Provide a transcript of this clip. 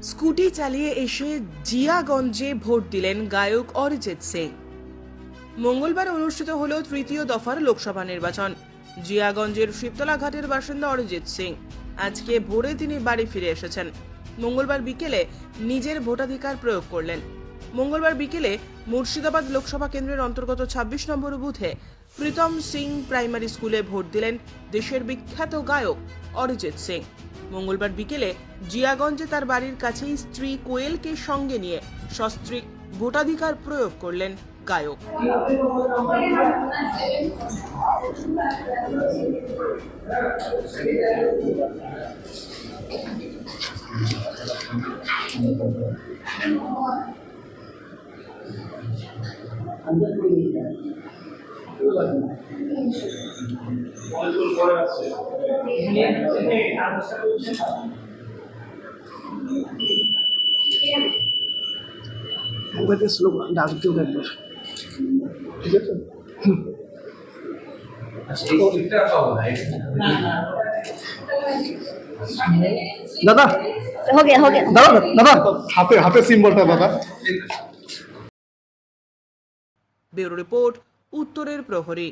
Scooty চালিয়ে এসে জিয়াগঞ্জে vote দিলেন গায়ক অরিজিৎ সিং। মঙ্গলবার অনুষ্ঠিত হল তৃতীয় দফার লোকসভা নির্বাচন। জিয়াগঞ্জের শিবতলা ঘাটের বাসিন্দা অরিজিৎ সিং আজকে ভোরে তিনি বাড়ি ফিরে এসেছেন। মঙ্গলবার বিকেলে নিজের ভোটাধিকার প্রয়োগ করলেন। মঙ্গলবার বিকেলে মুর্শিদাবাদ লোকসভা কেন্দ্রের অন্তর্গত ২৬ নম্বর বুথে প্রীতম সিং প্রাইমারি স্কুলে ভোট দিলেন দেশের বিখ্যাত গায়ক অরিজিৎ সিং। মঙ্গলবার বিকেলে জিয়াগঞ্জে তার বাড়ির কাছেই স্ত্রী কোয়েলকে সঙ্গে নিয়ে সস্ত্রীক ভোটাধিকার প্রয়োগ করলেন গায়ক। মোবাইলের স্লোগান ডাক দিও একবার, ঠিক আছে? দাদা हो गया দাদা দাদা হাতে হাতে সিম্বলটা দাদা। ব্যুরো রিপোর্ট, উত্তরের প্রহরী।